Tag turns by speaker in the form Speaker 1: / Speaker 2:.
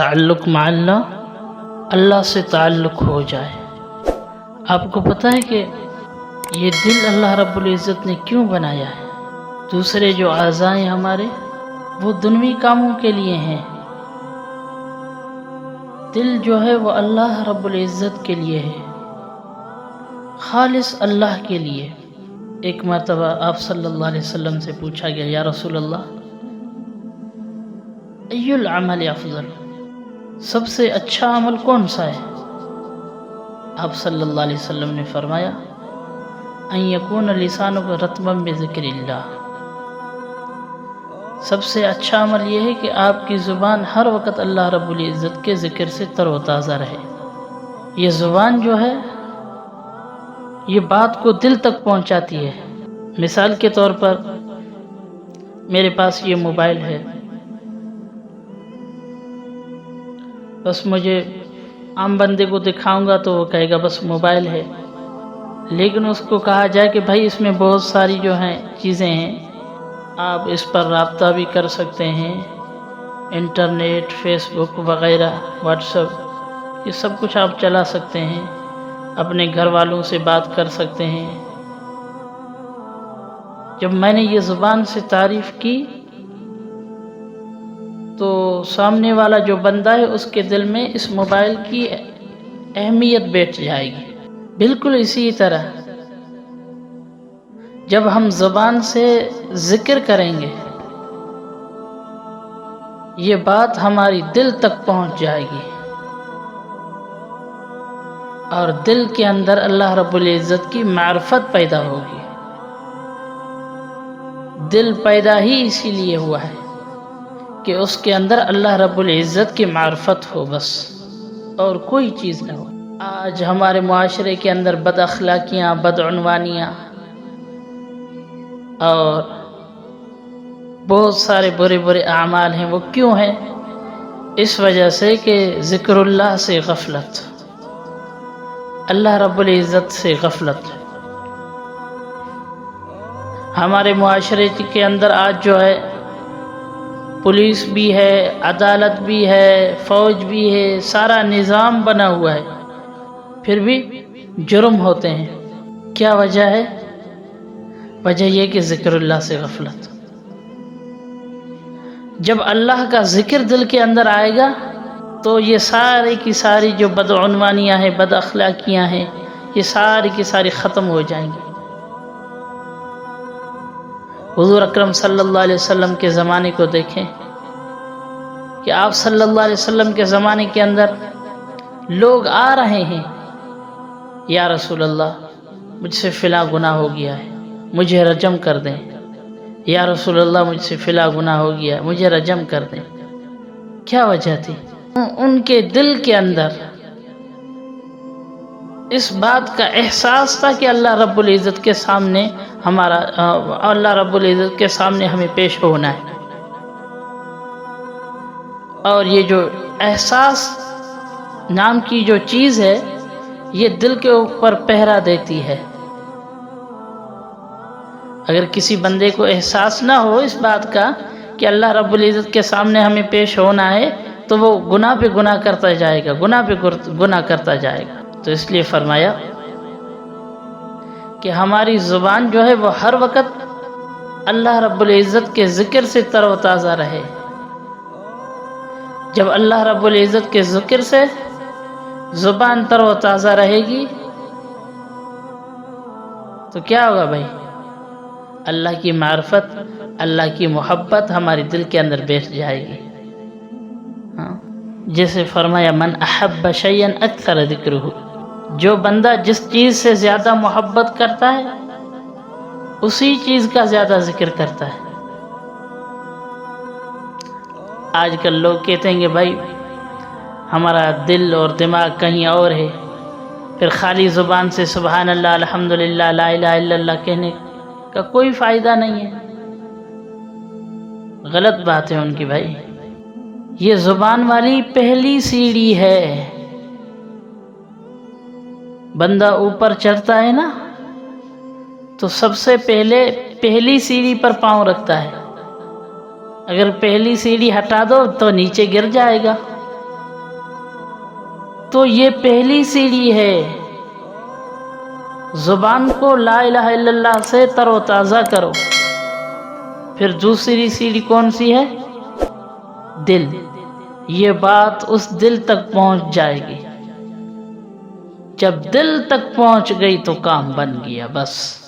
Speaker 1: تعلق مع اللہ سے تعلق ہو جائے۔ آپ کو پتہ ہے کہ یہ دل اللہ رب العزت نے کیوں بنایا ہے؟ دوسرے جو اعضاء ہیں ہمارے وہ دنوی کاموں کے لیے ہیں، دل جو ہے وہ اللہ رب العزت کے لیے ہے، خالص اللہ کے لیے۔ ایک مرتبہ آپ صلی اللہ علیہ وسلم سے پوچھا گیا، یا رسول اللہ ای العمل افضل، سب سے اچھا عمل کون سا ہے؟ آپ صلی اللہ علیہ وسلم نے فرمایا ان یکون لسانک رطبا بذکر اللہ، سب سے اچھا عمل یہ ہے کہ آپ کی زبان ہر وقت اللہ رب العزت کے ذکر سے تر و تازہ رہے۔ یہ زبان جو ہے یہ بات کو دل تک پہنچاتی ہے۔ مثال کے طور پر میرے پاس یہ موبائل ہے، بس مجھے عام بندے کو دکھاؤں گا تو وہ کہے گا بس موبائل ہے، لیکن اس کو کہا جائے کہ بھائی اس میں بہت ساری جو ہیں چیزیں ہیں، آپ اس پر رابطہ بھی کر سکتے ہیں، انٹرنیٹ، فیس بک وغیرہ، واٹس ایپ، یہ سب کچھ آپ چلا سکتے ہیں، اپنے گھر والوں سے بات کر سکتے ہیں۔ جب میں نے یہ زبان سے تعریف کی تو سامنے والا جو بندہ ہے اس کے دل میں اس موبائل کی اہمیت بیٹھ جائے گی۔ بالکل اسی طرح جب ہم زبان سے ذکر کریں گے یہ بات ہماری دل تک پہنچ جائے گی، اور دل کے اندر اللہ رب العزت کی معرفت پیدا ہوگی۔ دل پیدا ہی اسی لیے ہوا ہے کہ اس کے اندر اللہ رب العزت کی معرفت ہو، بس اور کوئی چیز نہ ہو۔ آج ہمارے معاشرے کے اندر بد اخلاقیاں، بدعنوانیاں اور بہت سارے برے برے اعمال ہیں، وہ کیوں ہیں؟ اس وجہ سے کہ ذکر اللہ سے غفلت، اللہ رب العزت سے غفلت۔ ہمارے معاشرے کے اندر آج جو ہے پولیس بھی ہے، عدالت بھی ہے، فوج بھی ہے، سارا نظام بنا ہوا ہے، پھر بھی جرم ہوتے ہیں۔ کیا وجہ ہے؟ وجہ یہ کہ ذکر اللہ سے غفلت۔ جب اللہ کا ذکر دل کے اندر آئے گا تو یہ ساری کی ساری جو بدعنوانیاں ہیں، بد اخلاقیاں ہیں، یہ ساری کی ساری ختم ہو جائیں گی۔ حضور اکرم صلی اللہ علیہ وسلم کے زمانے کو دیکھیں کہ آپ صلی اللہ علیہ وسلم کے زمانے کے اندر لوگ آ رہے ہیں، یا رسول اللہ مجھ سے فلاں گناہ ہو گیا ہے، مجھے رجم کر دیں، یا رسول اللہ مجھ سے فلاں گناہ ہو گیا ہے، مجھے رجم کر دیں۔ کیا وجہ تھی؟ ان کے دل کے اندر اس بات کا احساس تھا کہ اللہ رب العزت کے سامنے اللہ رب العزت کے سامنے ہمیں پیش ہونا ہے، اور یہ جو احساس نام کی جو چیز ہے یہ دل کے اوپر پہرا دیتی ہے۔ اگر کسی بندے کو احساس نہ ہو اس بات کا کہ اللہ رب العزت کے سامنے ہمیں پیش ہونا ہے تو وہ گناہ پہ گناہ کرتا جائے گا، گناہ پہ گناہ کرتا جائے گا۔ تو اس لیے فرمایا کہ ہماری زبان جو ہے وہ ہر وقت اللہ رب العزت کے ذکر سے تر و تازہ رہے۔ جب اللہ رب العزت کے ذکر سے زبان تر و تازہ رہے گی تو کیا ہوگا بھائی؟ اللہ کی معرفت، اللہ کی محبت ہماری دل کے اندر بیٹھ جائے گی۔ جیسے فرمایا من احب شیئا اکثر ذکرہ، جو بندہ جس چیز سے زیادہ محبت کرتا ہے اسی چیز کا زیادہ ذکر کرتا ہے۔ آج کل لوگ کہتے ہیں کہ بھائی ہمارا دل اور دماغ کہیں اور ہے، پھر خالی زبان سے سبحان اللہ، الحمدللہ، لا الہ الا اللہ کہنے کا کوئی فائدہ نہیں ہے۔ غلط بات ہے ان کی بھائی، یہ زبان والی پہلی سیڑھی ہے۔ بندہ اوپر چڑھتا ہے نا تو سب سے پہلی سیڑھی پر پاؤں رکھتا ہے، اگر پہلی سیڑھی ہٹا دو تو نیچے گر جائے گا۔ تو یہ پہلی سیڑھی ہے، زبان کو لا الہ الا اللہ سے تر و تازہ کرو۔ پھر دوسری سیڑھی کون سی ہے؟ دل۔ یہ بات اس دل تک پہنچ جائے گی، جب دل تک پہنچ گئی تو کام بن گیا بس۔